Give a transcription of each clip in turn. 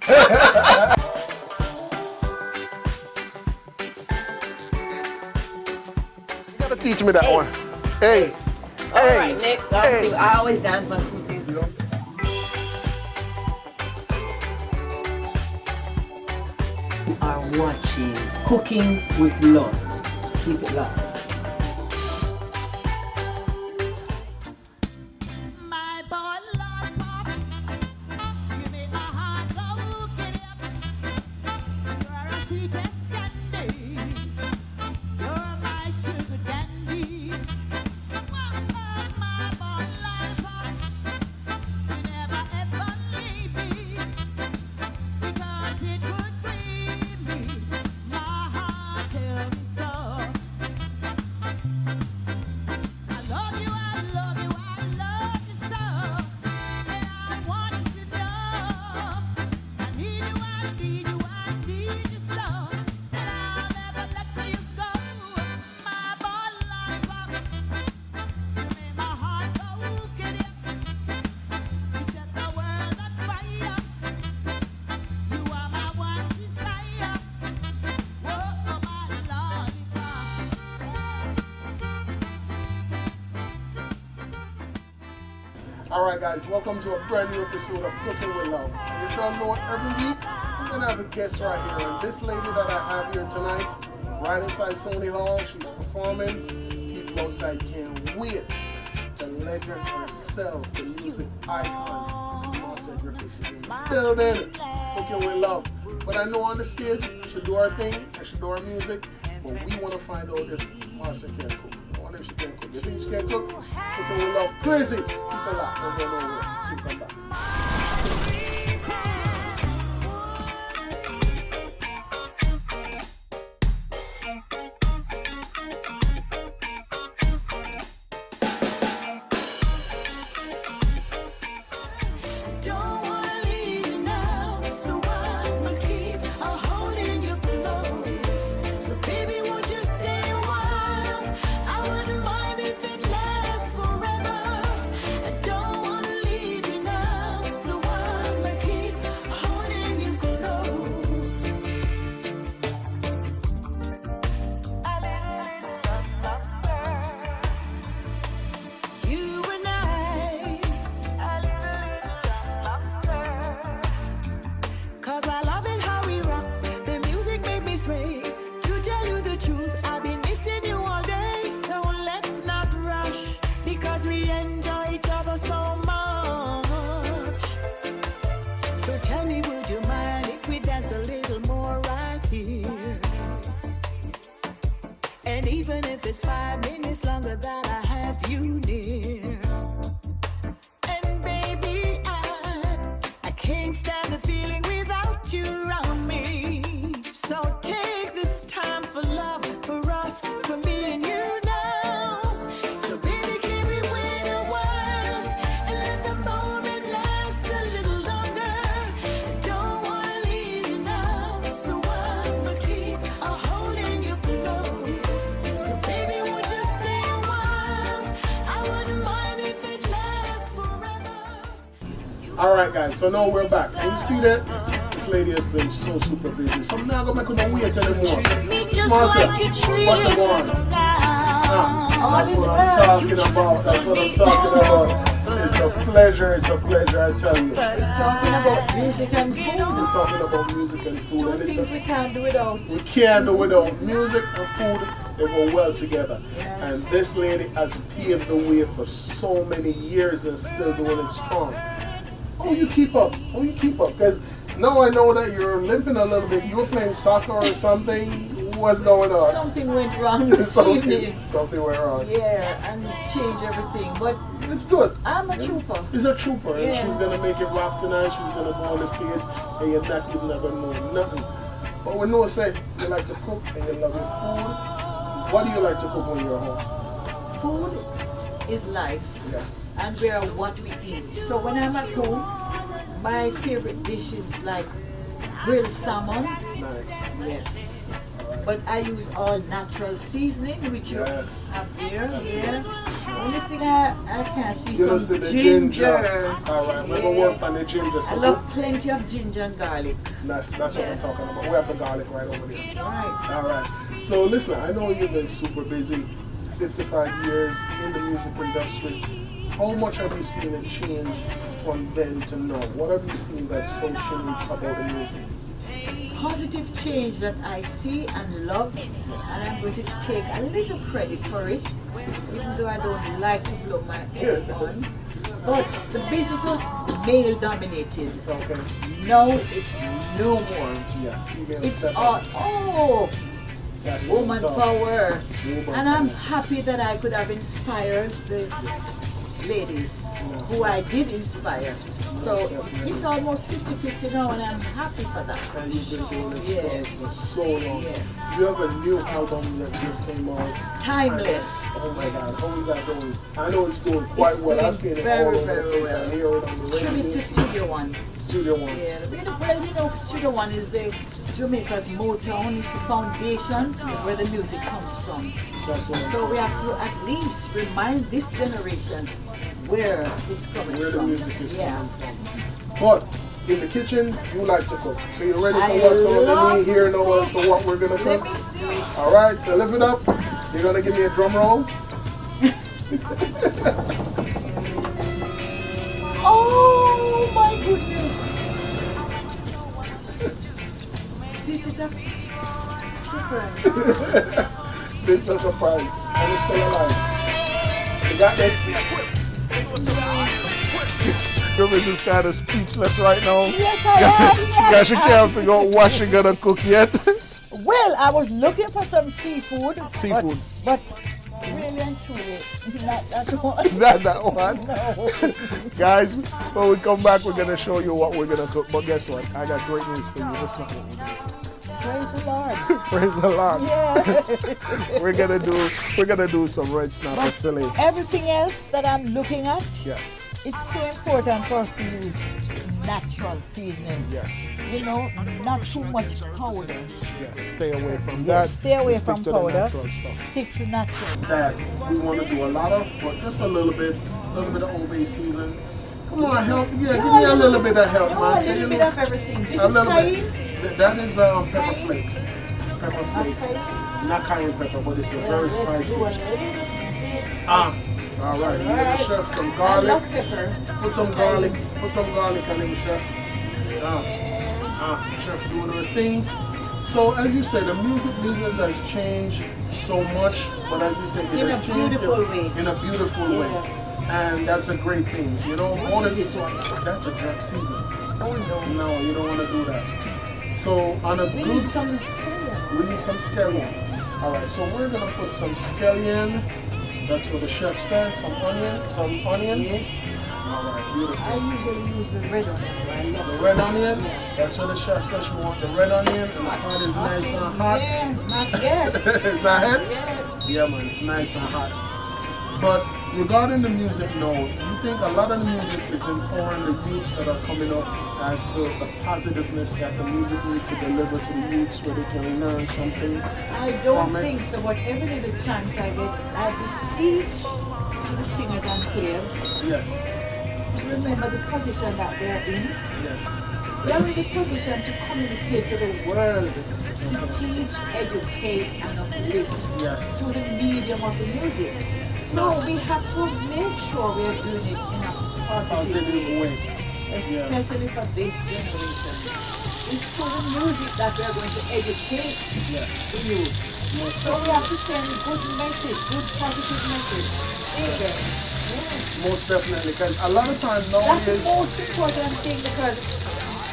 You gotta teach me that one. Hey. Alright, next. I always dance on cooties. Are watching Cooking with Love. Keep it locked. Alright guys, welcome to a brand new episode of Cooking with Love. You don't know, every week I'm going to have a guest right here. And this lady that I have here tonight, right inside Sony Hall, she's performing. People outside can't wait. The legend herself, the music icon, Miss Marcia Griffiths in the building. Cooking with Love. But I know on the stage, she do her thing, and she do her music. But we want to find out if Marcia can cook. If she can cook. You think she can cook? Cooking with Love. Crazy. Keep it locked. Don't go nowhere. She'll come back. It's 5 minutes longer that I have you near. And baby, I can't stand the feeling without you around me. So take this time for love, for us, for me and you now. So baby, keep me waiting a while and let the moment last a little longer. I don't wanna leave you now, so I'ma keep holding you close. So baby, won't you stay a while? I wouldn't mind if it lasts forever. Alright guys, so now we're back. Can you see that? This lady has been so super busy. So I'm not going to make her wait anymore. Marcia, what's going on? That's what I'm talking about. That's what I'm talking about. It's a pleasure, I tell you. We're talking about music and food. We're talking about music and food. Two And things we can't do without. we can't do without music and food. They go well together. Yeah. And this lady has paved the way for so many years and still doing it strong. How you keep up? Because now I know that you're limping a little bit. You were playing soccer or something. What's going on? Something went wrong this evening. Something went wrong. Yeah, and changed everything. But It's good. I'm a trooper. She's a trooper, and Yeah. she's gonna make it rock tonight. She's gonna go on the stage, and you're not even gonna know nothing. But we know, say you like to cook and you love your food. What do you like to cook when you're home? Food is life, Yes. and we are what we eat. So when I'm at home, my favorite dish is like grilled salmon. Nice. Yes. But I use all natural seasoning, which you Yes. have here. Yeah. Only thing I can see You don't some see the ginger. Alright, we're gonna work on the ginger. I So love plenty of ginger and garlic. that's what I'm talking about. We have the garlic right over there. Right. Alright. So listen, I know you've been super busy, 55 years in the music industry. How much have you seen it change from then to now? What have you seen that's so changed about the music? Positive change that I see and love, and I'm going to take a little credit for it, even though I don't like to blow my own horn. But the business was male dominated. Okay. Now it's no more. Yeah, female It's step all, up. That's what woman I'm talking power. Woman And I'm power. happy that I could have inspired the ladies who I did inspire. So it's almost 50-50 now, and I'm happy for that. And you've been doing this Yeah. for so long. Yes. You have a new album that just came out. Timeless. Oh my God, how is that doing? I know it's doing quite It's well. doing I've seen it very, all over the very place. well. I hear it on the Tribute radio. to Studio One. Studio One. Yeah, Studio One is the Jamaica's Motown. It's the foundation where the music comes from. That's what I'm So we have to at least remind this generation where it's coming where the from. music is Yeah. coming from. But in the kitchen, you like to cook. So you're ready I for what's on the love menu here now as to what we're gonna Let cook? me see. All right, so lift it up. You're gonna give me a drum roll. Oh my goodness! This is a surprise. This is a surprise. And it's still alive. You got this? Ruby is kind of speechless right now. Yes, I am. Because she can't figure out what she gonna cook yet. Well, I was looking for some seafood. Seafood. But really and truly, not that one. Not that one. No. Guys, when we come back, we're gonna show you what we're gonna cook. But guess what? I got great news for you. That's not what we're gonna do. Praise the Lord. Praise the Lord. Yeah. We're gonna do some red snapper fillet. Everything else that I'm looking at, Yes. it's so important for us to use natural seasoning. Yes. You know, not too much powder. Yes. Stay away from that. Yes, stay away and stick from to the powder. natural stuff. Stick to natural. That we want to do a lot of, but just a little bit of Old Bay season. Come on, help. Yeah, give me a little bit of help, Oh, man. a little bit of everything. This A is little cayenne. bit. That is pepper flakes. Pepper flakes. Not cayenne pepper, but it's very Let's spicy. do a little bit. All right. Give the Alright. chef some I garlic. love pepper. Put some garlic. Put some garlic on him, chef. Chef doing her thing. So as you said, the music business has changed so much, but as you said, it In has a changed beautiful way. in a beautiful way, and that's a great thing. You know, all What of is this one? that's a jerk season. Oh no. No, you don't want to do that. So on a We good, need some scallion. we need some scallion. All right, so we're gonna put some scallion. That's what the chef said. Some onion. Yes. All right, beautiful. I usually use the red onion. I love The it. red onion, that's what the chef says you want, the red onion, and the pot is nice and hot. Yeah, not yet. Not it? Yeah. Yeah, man, it's nice and hot. But regarding the music note, you think a lot of the music is empowering the youths that are coming up as to the positiveness that the music need to deliver to the youths where they can learn something? I don't From it. think so, but every little chance I get, I beseech to the singers and players Yes, to remember the position that they're in. yes, They are in the position to communicate to the world, to teach, educate, and uplift yes, through the medium of the music. So we have to make sure we are doing it in a positive positive way, way. especially for this generation. It's through the music that we are going to educate Yes, the youth. most So we definitely. have to send good message, good positive message to them. Yeah. Most definitely, because a lot of times That's nowadays, the most important thing because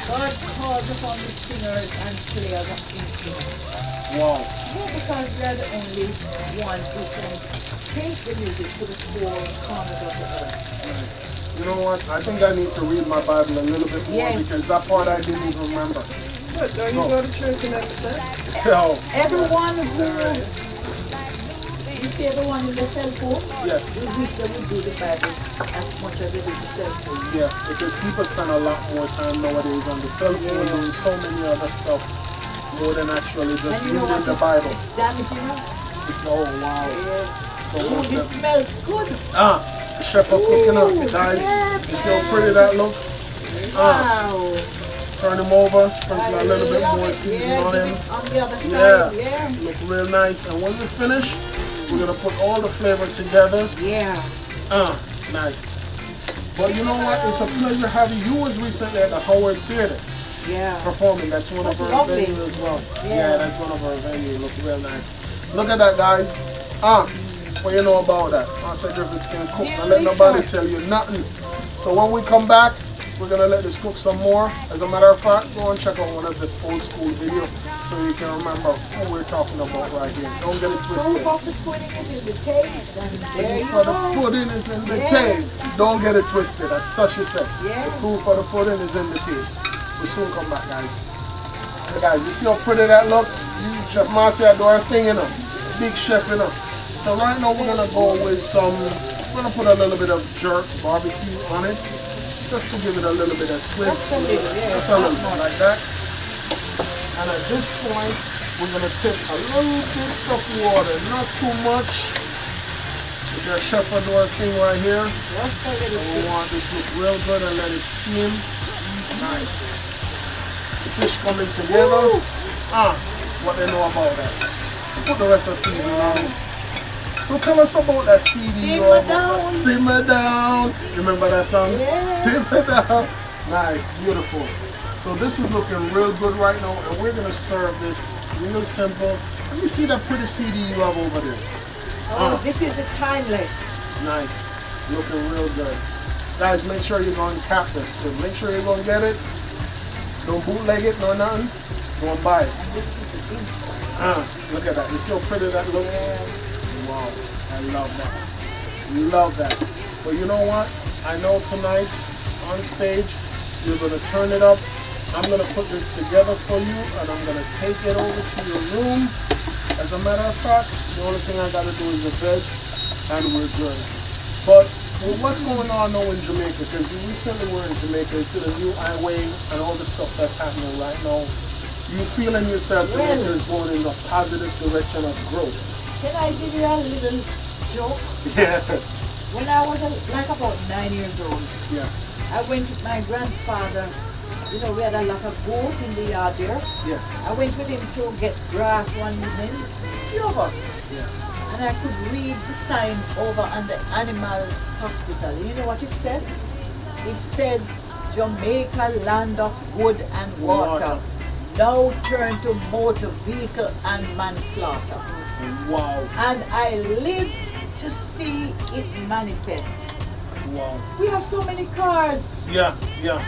God calls upon the singers and players of instruments. wow, Yeah, because we are the only ones who can take the music to the four corners of the earth. you know what? I think I need to read my Bible a little bit more Yes. because that part I didn't even remember. But don't So- you go to church and have sex? So, Everyone who, you see everyone in the cell phone, yes, we wish they would do the Bible as much as they do the cell phone. yeah, because people spend a lot more time nowadays on the cell phone doing so many other stuff more than actually just And you know reading what the is Bible. it's damaging us? It's oh wow, Yeah. So Ooh, most this definitely. smells good. The chef are cooking up, guys. You see how pretty that look? Wow. Turn them over, sprinkle a little bit love more it. seasoning Yeah, on give them. it on the other Yeah, side. Yeah. look real nice. And when we finish, we're gonna put all the flavor together. Yeah. Nice. But you know what? It's a pleasure having you. Was recently at the Howard Theater Yeah. performing. That's one of That's our lovely. venues as well. Yeah. Yeah, that's one of our venues. Look real nice. Look at that, guys. What you know about that? Master Griffiths can cook. Don't let nobody Delicious. tell you nothing. So when we come back, we're gonna let this cook some more. As a matter of fact, go and check out one of this old school video so you can remember who we're talking about right here. Don't get it twisted. Proof of the pudding is in the taste, and there you For the go. pudding is in the Yes. taste. Don't get it twisted. As such you said. Yeah. The proof of the pudding is in the taste. We soon come back, guys. Hey guys, you see how pretty that look? Chef Marcia do her thing, you know. Big chef, you know. So right now we're gonna go with some. We're gonna put a little bit of jerk barbecue on it, just to give it a little bit of twist. Just a little, yeah. Just a little bit like that. And at this point, we're gonna take a little bit of water, not too much. The chef will do our thing right here. Just a little We bit. want this to look real good and let it steam. Nice. The fish coming together. What they know about that. Put the rest of the seasoning on. So tell us about that CD. Simmer down. Simmer down. Remember that song? Yeah. Simmer down. Nice, beautiful. So this is looking real good right now, and we're gonna serve this real simple. Let me see that pretty CD you have over there. Oh, this is a timeless. Nice. Looking real good. Guys, make sure you're going to cap this too. Make sure you're going to get it. Don't bootleg it, no nothing. Go and buy it. And this is the inside. Look at that. You see how pretty that looks? Wow. I love that. Love that. But you know what? I know tonight on stage, you're going to turn it up. I'm going to put this together for you, and I'm going to take it over to your room. As a matter of fact, the only thing I got to do is the bed, and we're good. But with what's going on now in Jamaica, because you recently were in Jamaica, you see the new highway and all the stuff that's happening right now, you feeling yourself Jamaica is going in a positive direction of growth. Can I give you a little joke? Yeah. When I was like about 9 years old, Yeah. I went with my grandfather. You know, we had a lot of goat in the yard there. Yes. I went with him to get grass one evening, few of us. Yeah. And I could read the sign over on the animal hospital. You know what it said? It says, Jamaica, land of wood and water. Now turn to motor vehicle and manslaughter. Wow. And I live to see it manifest. Wow. We have so many cars. Yeah. Yeah.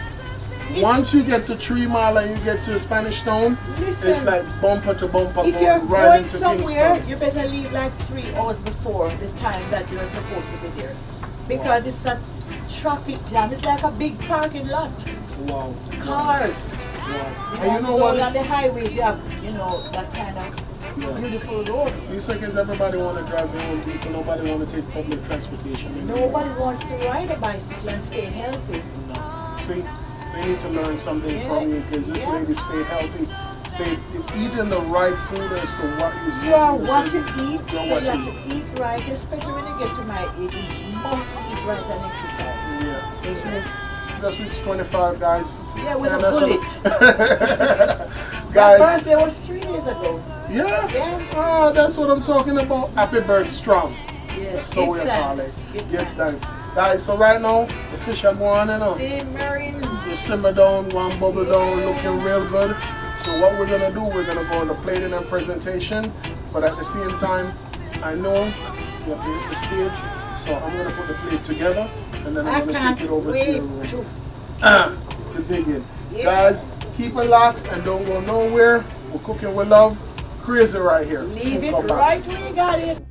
It's- Once you get to 3 Mile and you get to Spanish Town, Listen, it's like bumper to bumper if you're going right going into somewhere, Kingston. you better leave like 3 hours before the time that you're supposed to be there. Because it's a traffic jam. It's like a big parking lot. Wow. Cars. Wow. And you know so what? on It's, the highways you have, you know, that kind of beautiful road. it's like is everybody want to drive their own vehicle. Nobody want to take public transportation anymore. Nobody wants to ride a bicycle and stay healthy. No. See, they need to learn something Yeah. from you because this Yeah. lady stay healthy, stay eating the right food as to what you're supposed You are to do. what you eat, You're so what you you have to eat right, especially when you get to my age. You must eat right and exercise. Yeah. You see, that's reached 25, guys. Yeah, with And a that's bullet. My Guys, birthday was 3 days ago. yeah. Yeah. Oh, that's what I'm talking about. Happy bird strong. Yes. So Give we call thanks. it. Give thanks. Guys, so right now, the fish are going on. Simmering. You simmer down, one bubble down, looking real good. So what we're gonna do, we're gonna go on the plating and presentation, but at the same time, I know you have to hit the stage, so I'm gonna put the plate together, and then I I'm gonna can't take it over to wait your room to to dig in. Yeah. Guys, keep it locked and don't go nowhere. We're cooking with love. Crazy right here. leave Soon it come back. right where you got it.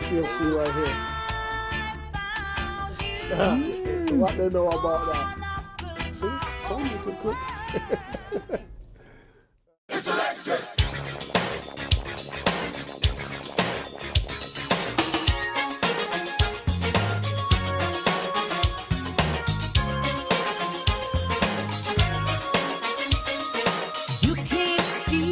TLC right here. What they know about that? See, told you could cook. You can't see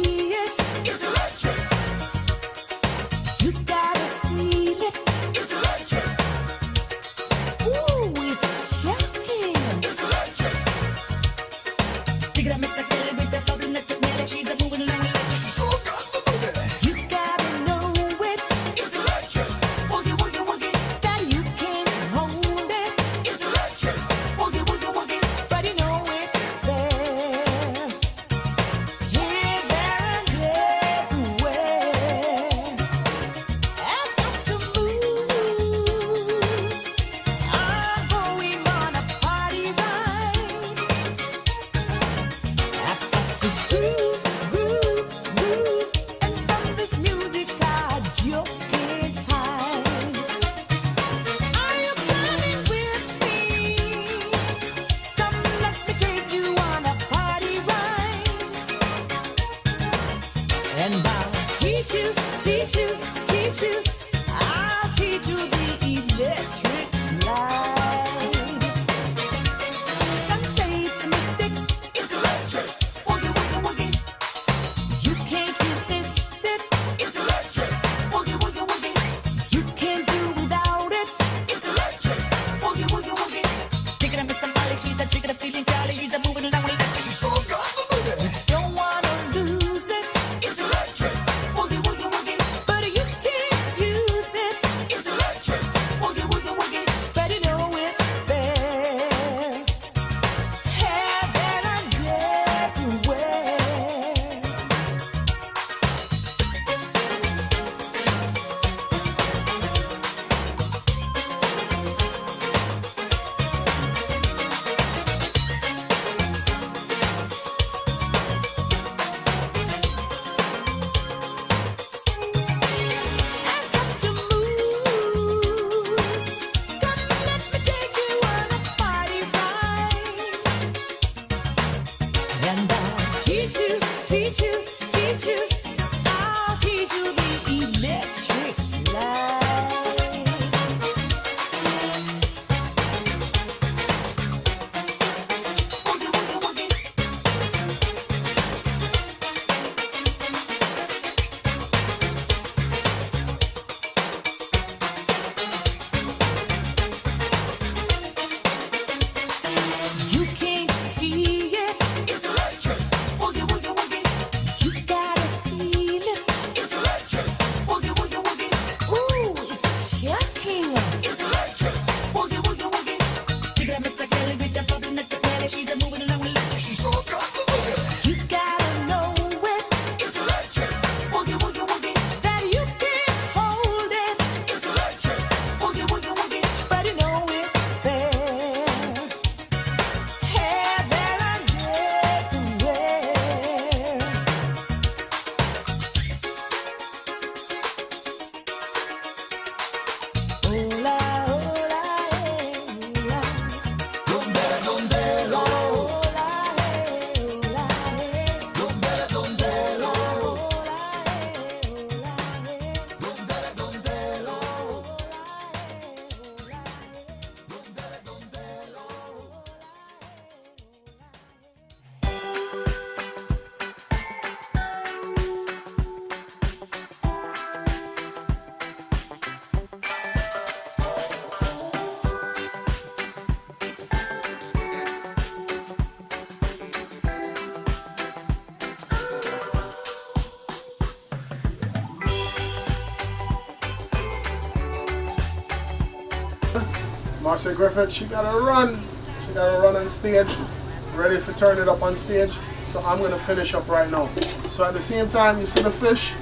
Marcia Griffith, she gotta run. She gotta run on stage, ready to turn it up on stage. So I'm gonna finish up right now. So at the same time, you see the fish?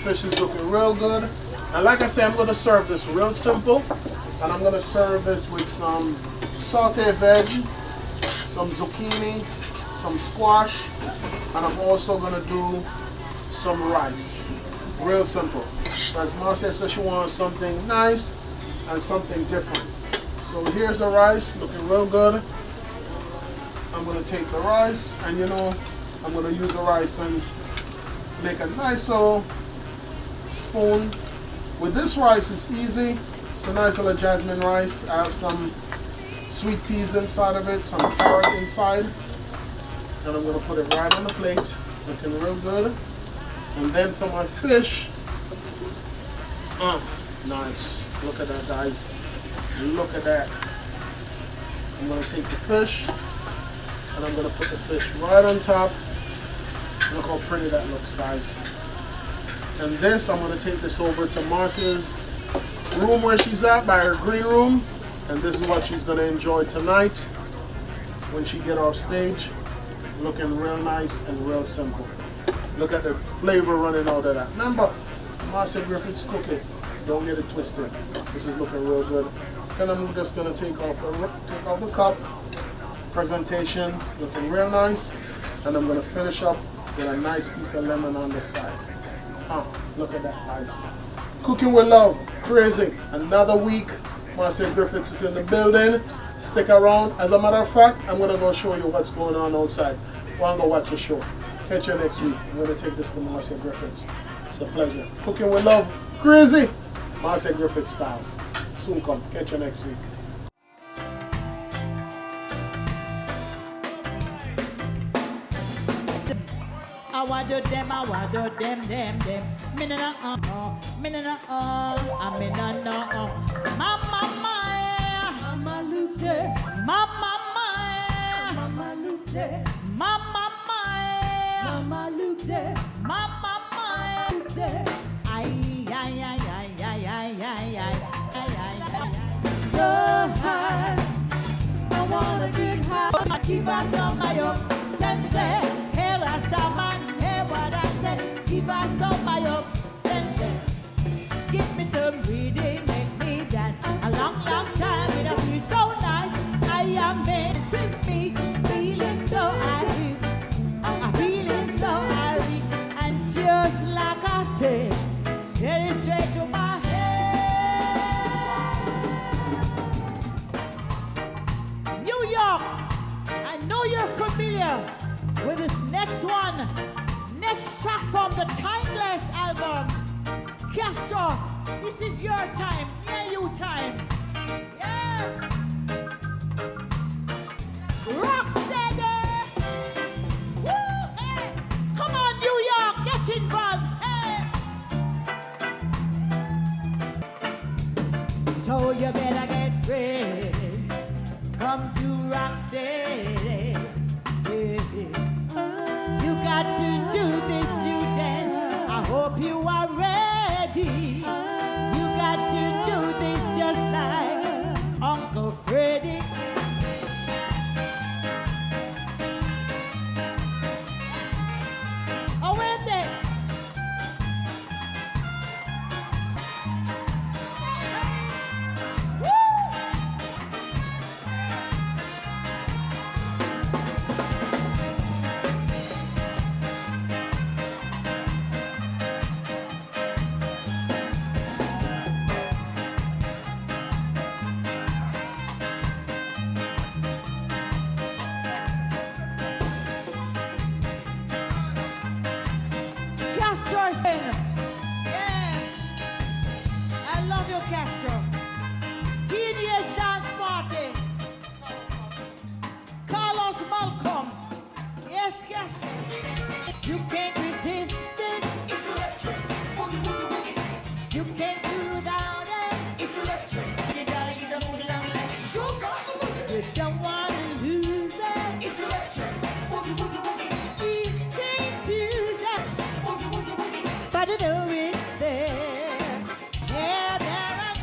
Fish is looking real good. And like I say, I'm gonna serve this real simple. And I'm gonna serve this with some sauteed veg, some zucchini, some squash, and I'm also gonna do some rice. Real simple. As Marcia said, she wants something nice and something different. So here's the rice, looking real good. I'm gonna take the rice, and you know, I'm gonna use the rice and make a nice little spoon. With this rice, it's easy. It's a nice little jasmine rice. I have some sweet peas inside of it, some carrot inside. And I'm gonna put it right on the plate, looking real good. And then for my fish, nice. Look at that, guys. Look at that. I'm gonna take the fish and And I'm gonna put the fish right on top. Look how pretty that looks, guys. And this, I'm gonna take this over to Marcia's room where she's at, by her green room. And this is what she's gonna enjoy tonight when she get off stage. Looking real nice and real simple. Look at the flavor running out of that. Remember, Marcia Griffiths cooking. Don't get it twisted. This is looking real good. Then I'm just gonna take off the cup. Presentation looking real nice. And I'm gonna finish up with a nice piece of lemon on the side. Look at that, guys. Cooking with love, crazy. Another week, Marcia Griffiths is in the building. Stick around. As a matter of fact, I'm gonna go show you what's going on outside. Wanna go watch the show. Catch you next week. I'm gonna take this to Marcia Griffiths. It's a pleasure. Cooking with love, crazy. Marcia Griffiths style. Soon come. Catch you next week. I want to them, I want to them. Me na me na I me na Mama look there, Mama look there, Mama look there, Mama look there. Ay. So high, I wanna get high. Give us some my own sense. Hey, Rastaman, hey, what I said. Give us some my own sense. Give me some reading, make me dance. A long time without you, so nice. I am made with me, feeling so happy. I'm feeling so happy, and just like I said, set it straight to my head. New York, I know you're familiar with this next one. Next track from the Timeless album. Castro, this is your time. Yeah, you time. Yeah. Rocksteady. Woo, hey. Come on, New York, get involved. Hey. So you better get ready. Come to Rocksteady. You got to do this new dance. I hope you are ready. You got to do this just like Uncle Freddie. Oh, when they yeah, I love you, Castro. Teenage dance party. Carlos Malcolm. Yes, Castro. You can't resist it. It's electric. You can't do without it. It's electric. You gotta get a move along like sugar. You don't wanna lose it. It's electric. We can't do that. But I know it's there. Yeah, there and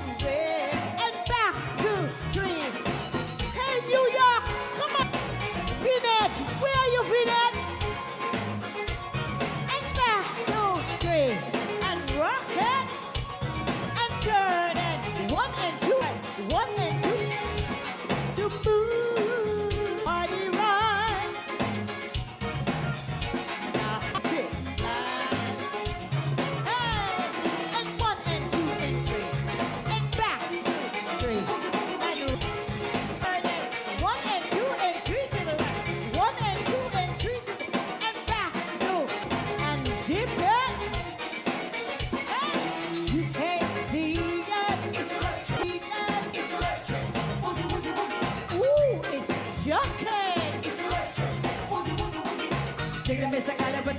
everywhere. And back, 2, 3. Hey, New York, come on. Peanut, where are you, Peanut? And back, 2, 3. And rock it. And turn it. 1 and 2. 1 and 2. To move. Party right. Now, okay. And 1 and 2 and 3. And back, 3. And 1 and 2 and 3 to the right. 1 and 2 and 3 to the right. And back, 2. And dip it. Hey, you can't see it. It's electric. It's electric. Ooh, it's shocking. It's electric. Take the Mr. Caliber,